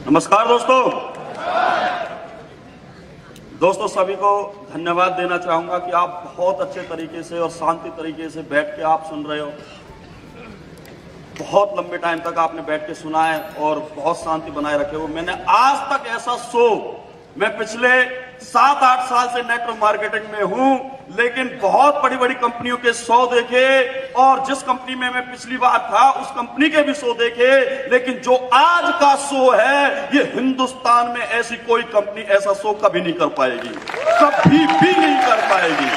नमस्कार दोस्तों सभी को धन्यवाद देना चाहूंगा कि आप बहुत अच्छे तरीके से और शांति तरीके से बैठ के आप सुन रहे हो। बहुत लंबे टाइम तक आपने बैठ के सुना है और बहुत शांति बनाए रखे हो। मैंने आज तक ऐसा शो, मैं पिछले 7-8 साल से नेटवर्क मार्केटिंग में हूं, लेकिन बहुत बड़ी बड़ी कंपनियों के शो देखे और जिस कंपनी में मैं पिछली बार था उस कंपनी के भी शो देखे, लेकिन जो आज का शो है ये हिंदुस्तान में ऐसी कोई कंपनी ऐसा शो कभी नहीं कर पाएगी, कभी भी नहीं कर पाएगी।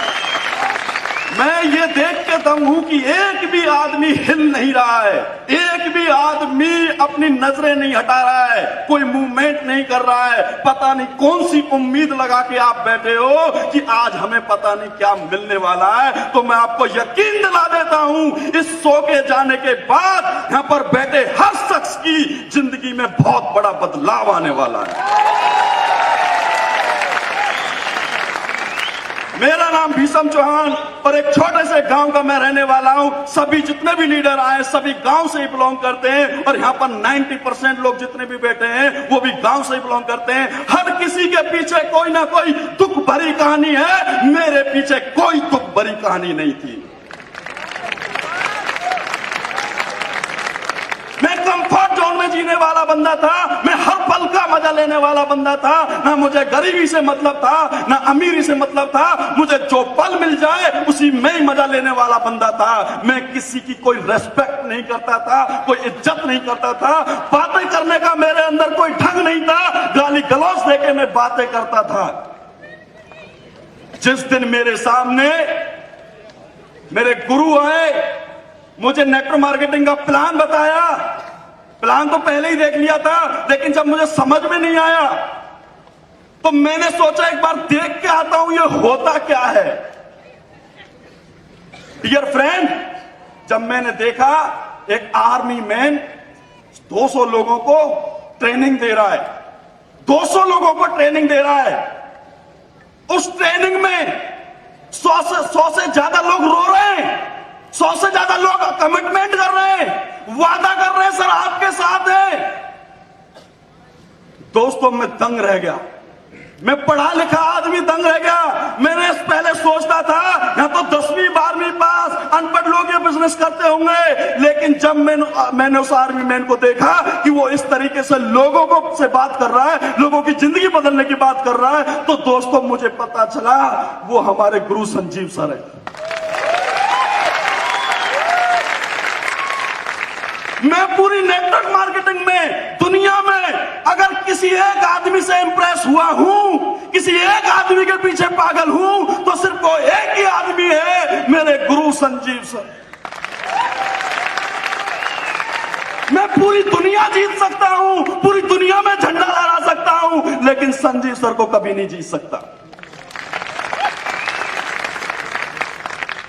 मैं ये देख के दंग हूं कि एक भी आदमी हिल नहीं रहा है, एक भी आदमी अपनी नजरें नहीं हटा रहा है, कोई मूवमेंट नहीं कर रहा है। पता नहीं कौन सी उम्मीद लगा के आप बैठे हो कि आज हमें पता नहीं क्या मिलने वाला है। तो मैं आपको यकीन दिला देता हूं, इस शो के जाने के बाद यहां पर बैठे हर शख्स की जिंदगी में बहुत बड़ा बदलाव आने वाला है। मेरा नाम भीषम चौहान और एक छोटे से गांव का मैं रहने वाला हूं। सभी जितने भी लीडर आए सभी गांव से ही बिलोंग करते हैं और यहां पर 90% लोग जितने भी बैठे हैं वो भी गांव से ही बिलोंग करते हैं। हर किसी के पीछे कोई ना कोई दुख भरी कहानी है, मेरे पीछे कोई दुख भरी कहानी नहीं थी। मैं कंफर्ट जोन में जीने वाला बंदा था, मैं हर पल का मजा लेने वाला बंदा था। ना मुझे गरीबी से मतलब था, ना अमीरी से मतलब था, मुझे जो पल मिल जाए उसी में ही मजा लेने वाला बंदा था। मैं किसी की कोई रेस्पेक्ट नहीं करता था, कोई इज्जत नहीं करता था, बातें करने का मेरे अंदर कोई ढंग नहीं था, गाली गलौज देके मैं बातें करता था। जिस दिन मेरे सामने मेरे गुरु आए, मुझे नेटवर्क मार्केटिंग का प्लान बताया, प्लान तो पहले ही देख लिया था, लेकिन जब मुझे समझ में नहीं आया तो मैंने सोचा एक बार देख के आता हूं ये होता क्या है। डियर फ्रेंड, जब मैंने देखा एक आर्मी मैन 200 लोगों को ट्रेनिंग दे रहा है, 200 लोगों को ट्रेनिंग दे रहा है, उस ट्रेनिंग में 100 से ज्यादा लोग रो रहे हैं, 100 से ज्यादा लोग कमिटमेंट कर रहे हैं, वादा कर रहे हैं सर आपके साथ है। दोस्तों मैं दंग रह गया, मैं पढ़ा लिखा आदमी दंग रह गया। मैंने पहले सोचता था या तो 10वीं 12वीं पास अनपढ़ लोग ये बिजनेस करते होंगे, लेकिन जब मैंने उस आर्मी मैन को देखा कि वो इस तरीके से लोगों को से बात कर रहा है, लोगों की जिंदगी बदलने की बात कर रहा है, तो दोस्तों मुझे पता चला वो हमारे गुरु संजीव सर है। मैं पूरी नेटवर्क मार्केटिंग में दुनिया में अगर किसी एक आदमी से इंप्रेस हुआ हूं, किसी एक आदमी के पीछे पागल हूं, तो सिर्फ वो एक ही आदमी है, मेरे गुरु संजीव सर। मैं पूरी दुनिया जीत सकता हूं, पूरी दुनिया में झंडा लहरा सकता हूं, लेकिन संजीव सर को कभी नहीं जीत सकता।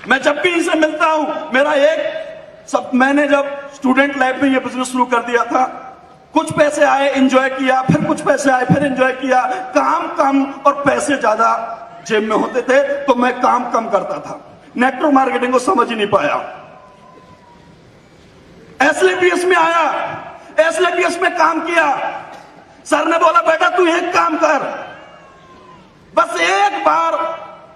मैं जब भी इनसे मिलता हूं, मेरा मैंने जब स्टूडेंट लाइफ में ये बिजनेस शुरू कर दिया था, कुछ पैसे आए एंजॉय किया, फिर कुछ पैसे आए फिर एंजॉय किया, काम कम और पैसे ज्यादा जेब में होते थे तो मैं काम कम करता था, नेटवर्क मार्केटिंग को समझ ही नहीं पाया। एसएलपीएस में आया, एसएलपीएस में काम किया, सर ने बोला बेटा तू एक काम कर, बस एक बार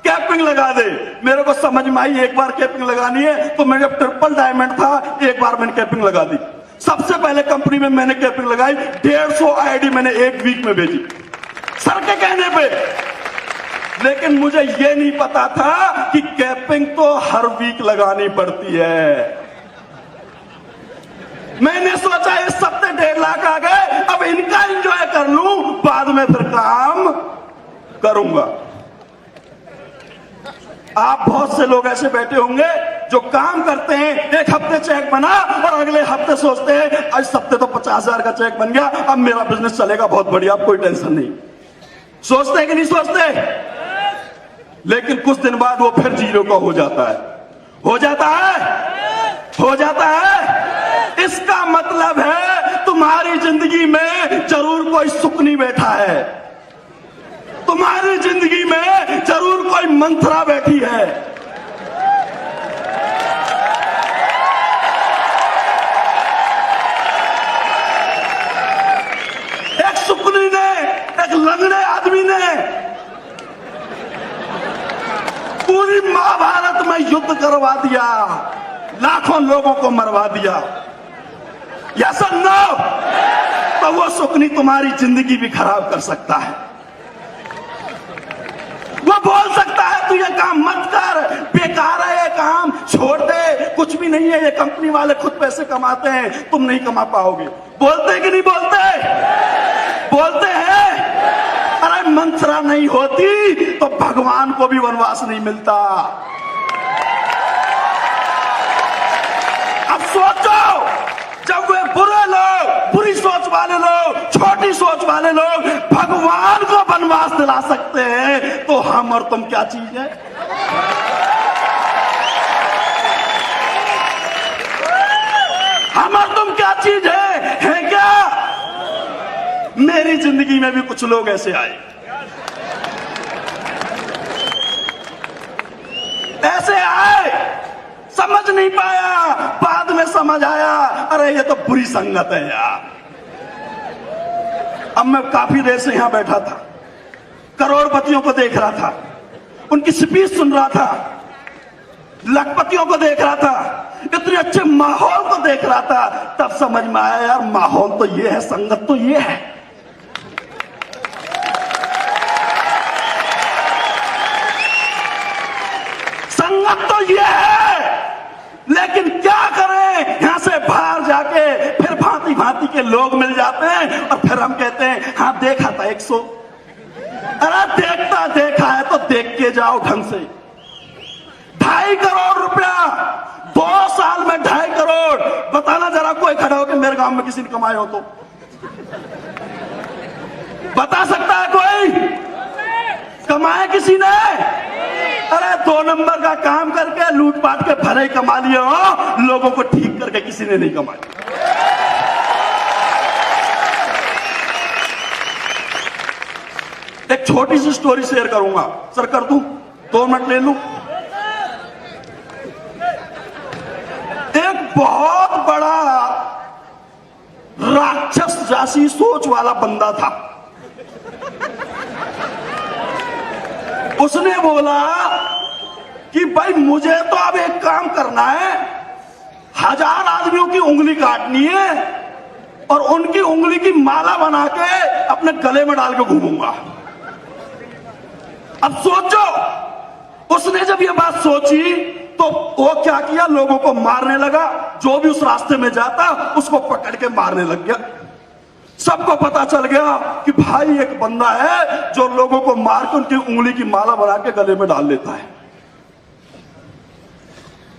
कैपिंग लगा दे। मेरे को समझ में आई एक बार कैपिंग लगानी है, तो मैं जब ट्रिपल डायमंड था एक बार मैंने कैपिंग लगा दी। सबसे पहले कंपनी में मैंने कैपिंग लगाई, 150 आईडी मैंने एक वीक में भेजी सर के कहने पे। लेकिन मुझे ये नहीं पता था कि कैपिंग तो हर वीक लगानी पड़ती है। मैंने सोचा इस हफ्ते 1.5 लाख आ गए, अब इनका एंजॉय कर लूं, बाद में फिर काम करूंगा। आप बहुत से लोग ऐसे बैठे होंगे जो काम करते हैं, एक हफ्ते चेक बना और अगले हफ्ते सोचते हैं इस हफ्ते तो 50,000 का चेक बन गया, अब मेरा बिजनेस चलेगा बहुत बढ़िया, अब कोई टेंशन नहीं। सोचते हैं कि नहीं सोचते? लेकिन कुछ दिन बाद वो फिर जीरो का हो जाता है, हो जाता है, हो जाता है। इसका मतलब है तुम्हारी जिंदगी में जरूर कोई सुख नहीं बैठा है, तुम्हारी जिंदगी में जरूर कोई मंत्रा बैठी है। एक चिड़चिड़े आदमी ने पूरी महाभारत में युद्ध करवा दिया, लाखों लोगों को मरवा दिया। या सुनो, तो वो सुकनी तुम्हारी जिंदगी भी खराब कर सकता है। वो बोल सकता है तू ये काम मत कर, बेकार है ये काम, छोड़ दे, कुछ भी नहीं है, ये कंपनी वाले खुद पैसे कमाते हैं, तुम नहीं कमा पाओगे। बोलते कि नहीं बोलते? बोलते हैं। अरे मंत्रा नहीं होती तो भगवान को भी वनवास नहीं मिलता। अब सोचो, जब वे बुरे लोग, बुरी सोच वाले लोग, छोटी सोच वाले लोग भगवान को वनवास दिला सकते हैं, तो हम और तुम क्या चीज है? हम और तुम क्या चीज है क्या? मेरी जिंदगी में भी कुछ लोग ऐसे आए, ऐसे आए, समझ नहीं पाया, बाद में समझ आया, अरे ये तो बुरी संगत है यार। अब मैं काफी देर से यहां बैठा था, करोड़पतियों को देख रहा था, उनकी स्पीच सुन रहा था, लखपतियों को देख रहा था, इतने अच्छे माहौल को देख रहा था, तब समझ में आया यार माहौल तो ये है, संगत तो ये है। संगत तो ये है, लेकिन क्या करें, यहां से बाहर जाके फिर भांति भांति के लोग मिल जाते हैं और फिर हम कहते हैं हाँ देखा था 100। अरे देखा है तो देख के जाओ ढंग से। 2.5 करोड़ रुपया 2 साल में 2.5 करोड़, बताना जरा कोई खड़ा हो कि मेरे गांव में किसी ने कमाए हो तो बता सकता है कोई? कमाए किसी ने? अरे 2 नंबर का काम करके लूटपाट के भरे कमा लिए हो, लोगों को ठीक करके किसी ने नहीं कमाए। एक छोटी सी स्टोरी शेयर करूंगा, सर कर दूं? 2 मिनट ले लूं? एक बहुत बड़ा राक्षस जैसी सोच वाला बंदा था। उसने बोला कि भाई मुझे तो अब एक काम करना है, 1000 आदमियों की उंगली काटनी है और उनकी उंगली की माला बना के अपने गले में डाल के घूमूंगा। अब सोचो, उसने जब ये बात सोची तो वो क्या किया, लोगों को मारने लगा, जो भी उस रास्ते में जाता उसको पकड़ के मारने लग गया। सबको पता चल गया कि भाई एक बंदा है जो लोगों को मार के उनकी उंगली की माला बना के गले में डाल लेता है।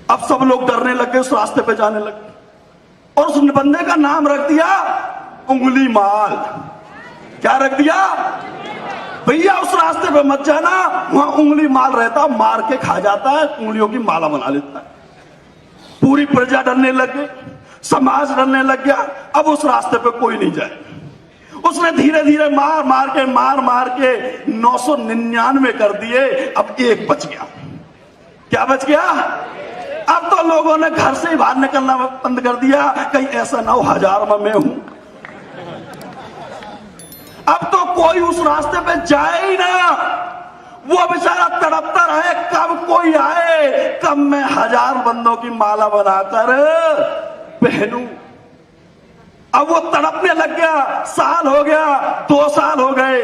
अब सब लोग डरने लगे, उस रास्ते पे जाने लगे और उस बंदे का नाम रख दिया उंगली माल। क्या रख दिया? भैया उस रास्ते पे मत जाना, वहां उंगली माल रहता, मार के खा जाता है, उंगलियों की माला बना लेता है। पूरी प्रजा डरने लग गई, समाज डरने लग गया। अब उस रास्ते पे कोई नहीं जाए। उसने धीरे धीरे मार मार के 999 कर दिए। अब एक बच गया। क्या बच गया? अब तो लोगों ने घर से ही बाहर निकलना बंद कर दिया, कहीं ऐसा ना हो 1000 में मैं हूं। अब तो कोई उस रास्ते पे जाए ही ना, वो बेचारा तड़पता रहे कब कोई आए, कब मैं 1000 बंदों की माला बनाकर पहनूं। अब वो तड़पने लग गया, साल हो गया, 2 साल हो गए।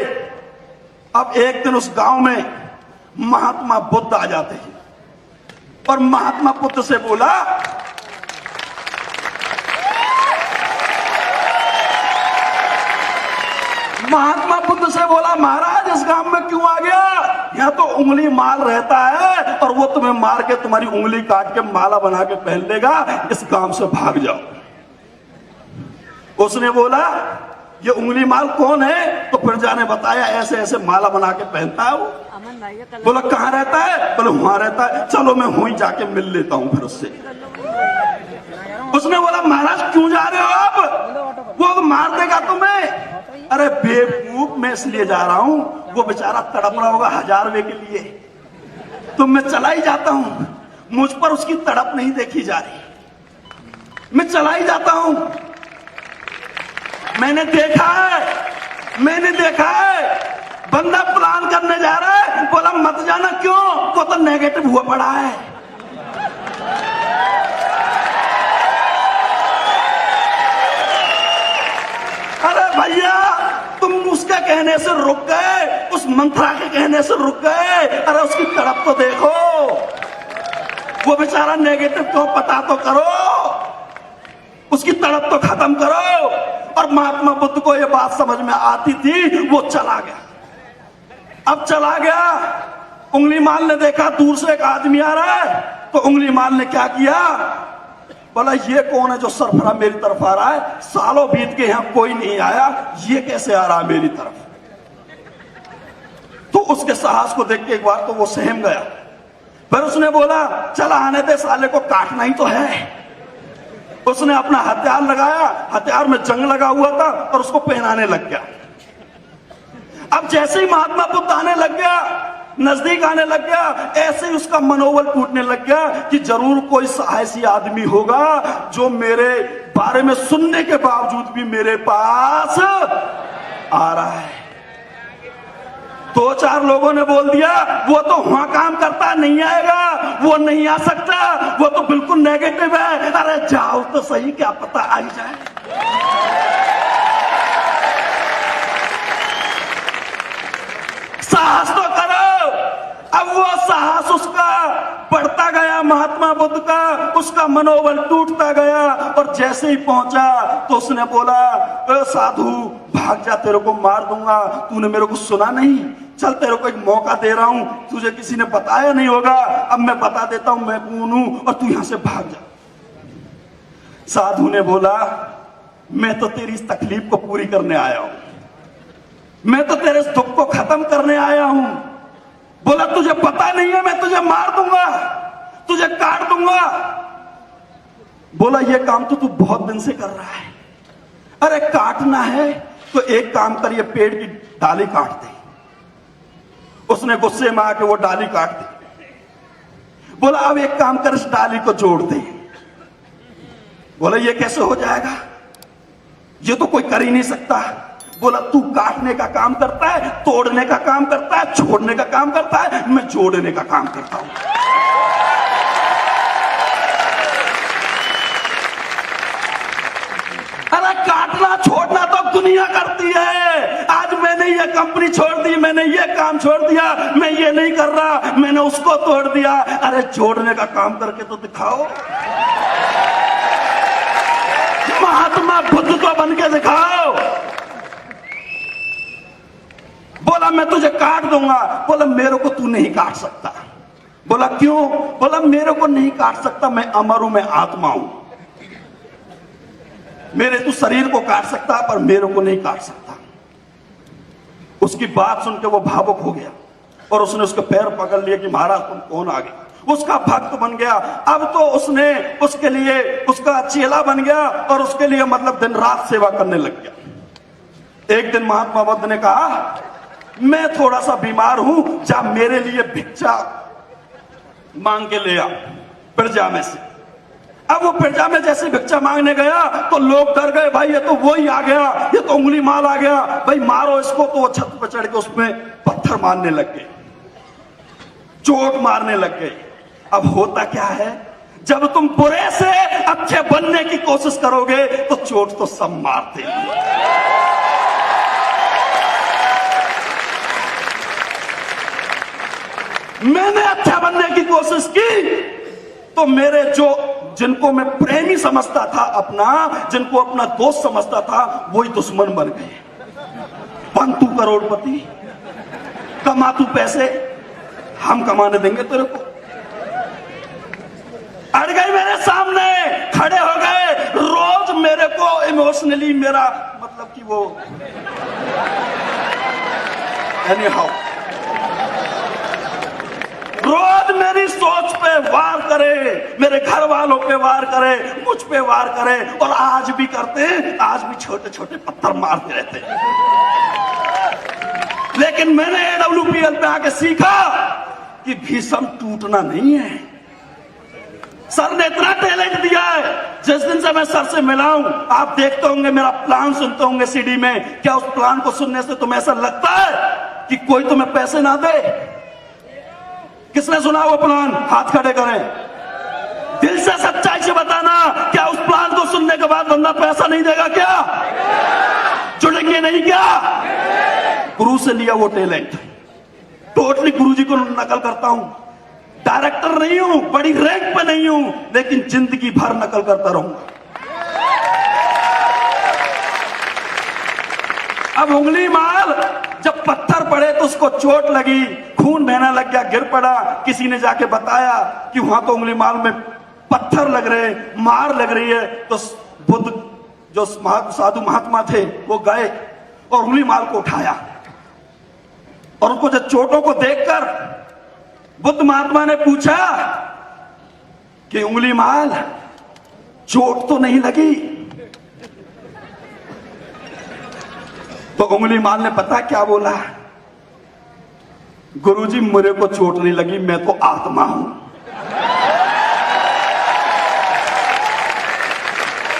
अब एक दिन उस गांव में महात्मा बुद्ध आ जाते हैं और महात्मा बुद्ध से बोला, महाराज इस गांव में क्यों आ गया? यहाँ तो उंगली माल रहता है और वो तुम्हें मार के तुम्हारी उंगली काट के माला बना के पहन लेगा, इस गांव से भाग जाओ। उसने बोला ये उंगली माल कौन है? तो प्रजा ने बताया ऐसे ऐसे माला बना के पहनता है वो। बोला कहाँ रहता है? बोले वहां रहता है। चलो मैं वहीं जाके मिल लेता हूं फिर उससे। उसने बोला महाराज क्यों जा रहे हो आप? वो मार देगा तुम्हें। अरे बेवकूफ, मैं इसलिए जा रहा हूं, वो बेचारा तड़प रहा होगा 1000 रुपए के लिए, तो मैं चला ही जाता हूं। मुझ पर उसकी तड़प नहीं देखी जा रही, मैं चला ही जाता हूं। मैंने देखा है बंदा प्लान करने जा रहा है, बोला मत जाना। क्यों? वो तो नेगेटिव हुआ पड़ा है। अरे भैया, तुम उसके कहने से रुक गए, उस मंत्रा के कहने से रुक गए। अरे उसकी तड़प तो देखो, वो बेचारा नेगेटिव क्यों, पता तो करो, उसकी तड़प तो खत्म करो। और महात्मा बुद्ध को ये बात समझ में आती थी, वो चला गया। अब चला गया, उंगली माल ने देखा दूर से एक आदमी आ रहा है, तो उंगली माल ने क्या किया, बोला ये कौन है जो सरफरा मेरी तरफ आ रहा है? सालों बीत के यहां कोई नहीं आया, ये कैसे आ रहा है मेरी तरफ? तो उसके साहस को देख के एक बार तो वो सहम गया। फिर उसने बोला चला आने दे, साले को काटना ही तो है। उसने अपना हथियार लगाया, हथियार में जंग लगा हुआ था, और उसको पहनाने लग गया। अब जैसे ही महात्मा बुद्ध आने लग गया, नजदीक आने लग गया, ऐसे ही उसका मनोबल टूटने लग गया कि जरूर कोई साहसी आदमी होगा जो मेरे बारे में सुनने के बावजूद भी मेरे पास आ रहा है। 2-4 लोगों ने बोल दिया वो तो वहां काम करता, नहीं आएगा, वो नहीं आ सकता, वो तो बिल्कुल नेगेटिव है। अरे जाओ तो सही, क्या पता आ ही जाए। साहस तो करो। अब वो साहस उसका बढ़ता गया, महात्मा बुद्ध का, उसका मनोबल टूटता गया। और जैसे ही पहुंचा तो उसने बोला साधु भाग जा, तेरे को मार दूंगा, तूने मेरे को सुना नहीं, चल तेरे को एक मौका दे रहा हूं, तुझे किसी ने बताया नहीं होगा, अब मैं बता देता हूं मैं कौन हूं, और तू यहां से भाग जा। साधु ने बोला मैं तो तेरी इस तकलीफ को पूरी करने आया हूं, मैं तो तेरे दुख को खत्म करने आया हूं। बोला तुझे पता नहीं है, मैं तुझे मार दूंगा, तुझे काट दूंगा। बोला ये काम तो तू बहुत दिन से कर रहा है। अरे काटना है तो एक काम कर, ये पेड़ की डाली काट दे। उसने गुस्से में आके वो डाली काट दी। बोला अब एक काम कर, इस डाली को जोड़ दे। बोला ये कैसे हो जाएगा, ये तो कोई कर ही नहीं सकता। बोला तू काटने का काम करता है, तोड़ने का काम करता है, छोड़ने का काम करता है, मैं जोड़ने का काम करता हूं। अरे काटना छोड़ना तो दुनिया करती है। आज मैंने ये कंपनी छोड़ दी, मैंने ये काम छोड़ दिया, मैं ये नहीं कर रहा, मैंने उसको तोड़ दिया। अरे जोड़ने का काम करके तो दिखाओ, महात्मा बुद्ध को बन के दिखाओ। बोला मैं तुझे काट दूंगा। बोला मेरे को तू नहीं काट सकता। बोला क्यों? बोला मेरे को नहीं काट सकता, मैं अमर हूं, मैं आत्मा हूं। मेरे तू शरीर को काट सकता पर मेरे को नहीं काट सकता। उसकी बात सुन के वो भावुक हो गया और उसने उसके पैर पकड़ लिए कि महाराज तुम कौन आ गए। उसका भक्त बन गया। अब तो उसने उसके लिए उसका चेला बन गया और उसके लिए मतलब दिन रात सेवा करने लग गया। एक दिन महात्मा बुद्ध ने कहा मैं थोड़ा सा बीमार हूं, जा मेरे लिए भिक्षा मांग के ले आ प्रजा में से। अब वो प्रजा में जैसे भिक्षा मांगने गया तो लोग डर गए, भाई ये तो वही आ गया, ये तो उंगली माल आ गया, भाई मारो इसको। तो वो छत पर चढ़ के उसमें पत्थर मारने लग गए, चोट मारने लग गए। अब होता क्या है, जब तुम बुरे से अच्छे बनने की कोशिश करोगे तो चोट तो सब मारते हैं। मैंने अच्छा बनने की कोशिश की तो मेरे जिनको मैं प्रेमी समझता था अपना, जिनको अपना दोस्त समझता था, वही दुश्मन बन गए। बन तू करोड़पति, कमा तू पैसे, हम कमाने देंगे तेरे को। अड़ गए मेरे सामने, खड़े हो गए, रोज मेरे को इमोशनली मेरा मतलब कि वो एनीहाउ रोज मेरी सोच पे वार करे, मेरे घर वालों पे वार करे, मुझ पे वार करे, और आज भी करते हैं। आज भी छोटे छोटे पत्थर मारते रहते हैं। लेकिन मैंने AWPL पे आके सीखा कि भीषम टूटना नहीं है। सर ने इतना टैलेंट दिया है, जिस दिन से मैं सर से मिला हूं, आप देखते होंगे मेरा प्लान सुनते होंगे सीडी में, क्या उस प्लान को सुनने से तुम्हें ऐसा लगता है कि कोई तुम्हें पैसे ना दे? किसने सुना वो प्लान? हाथ खड़े करें। दिल से सच्चाई से बताना, क्या उस प्लान को सुनने के बाद बंदा पैसा नहीं देगा? क्या जुड़ेंगे नहीं? क्या गुरु से लिया वो टैलेंट टोटली गुरु जी को नकल करता हूं। डायरेक्टर नहीं हूं, बड़ी रैंक पे नहीं हूं, लेकिन जिंदगी भर नकल करता रहूंगा। अब उंगली माल, जब पत्थर पड़े तो उसको चोट लगी, खून बहने लग गया, गिर पड़ा। किसी ने जाके बताया कि वहां तो उंगली माल में पत्थर लग रहे, मार लग रही है। तो बुद्ध जो साधु महात्मा थे वो गए और उंगली माल को उठाया, और उनको जब चोटों को देखकर बुद्ध महात्मा ने पूछा कि उंगली माल, चोट तो नहीं लगी? तो उंगली माल ने पता क्या बोला? गुरुजी मेरे को चोट नहीं लगी, मैं तो आत्मा हूं।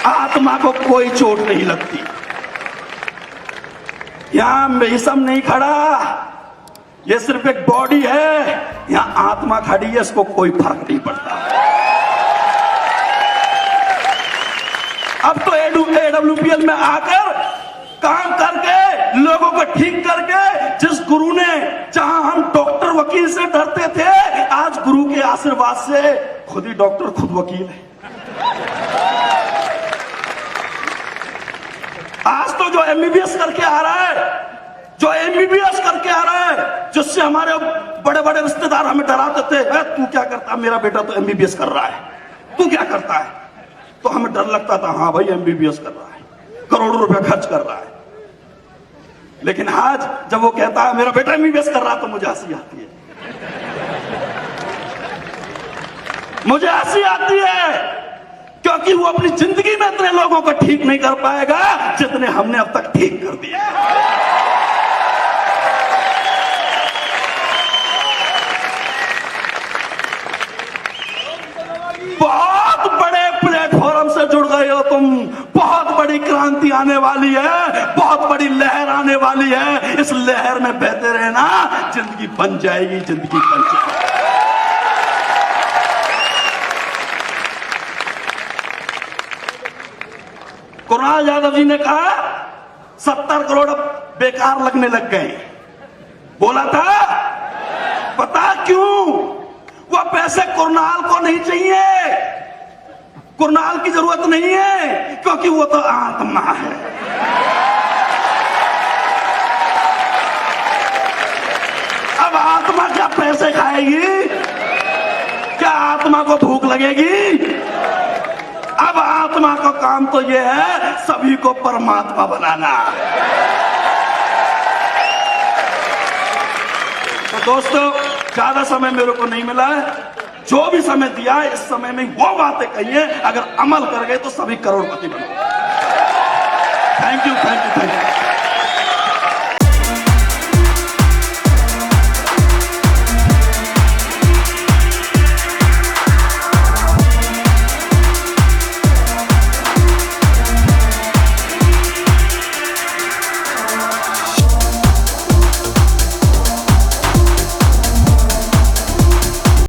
आत्मा को कोई चोट नहीं लगती। यहां मेसम नहीं खड़ा, ये सिर्फ एक बॉडी है। यहां आत्मा खड़ी है, इसको कोई फर्क नहीं पड़ता। अब तो AWPL में आकर काम करके, लोगों को ठीक करके, जिस गुरु ने, जहां हम डॉक्टर वकील से डरते थे, आज गुरु के आशीर्वाद से खुद ही डॉक्टर खुद वकील है। आज तो जो MBBS करके आ रहा है, जो MBBS करके आ रहा है, जिससे हमारे बड़े बड़े रिश्तेदार हमें डराते थे, तू क्या करता, मेरा बेटा तो MBBS कर रहा है, तू क्या करता है? तो हमें डर लगता था, हाँ भाई MBBS कर रहा है, करोड़ों रुपया खर्च कर रहा है। लेकिन आज जब वो कहता है मेरा बेटा MBBS कर रहा है, तो मुझे हंसी आती है। मुझे हंसी आती है, क्योंकि वो अपनी जिंदगी में इतने लोगों को ठीक नहीं कर पाएगा जितने हमने अब तक ठीक कर दिया। बहुत बड़े प्लेटफॉर्म से जुड़ गए हो तुम। बहुत बड़ी क्रांति आने वाली है, बहुत बड़ी लहर आने वाली है। इस लहर में बहते रहना, जिंदगी बन जाएगी, जिंदगी बन जाएगी। कुणाल यादव जी ने कहा 70 करोड़ बेकार लगने लग गए। बोला था, पता क्यों? वो पैसे कुणाल को नहीं चाहिए, कुणाल की जरूरत नहीं है, क्योंकि वो तो आत्मा है। अब आत्मा क्या पैसे खाएगी? क्या आत्मा को भूख लगेगी? अब आत्मा का काम तो ये है सभी को परमात्मा बनाना। तो दोस्तों, ज्यादा समय मेरे को नहीं मिला है, जो भी समय दिया है इस समय में वो बातें कही है, अगर अमल कर गए तो सभी करोड़पति बनो। Thank you, thank you, thank you.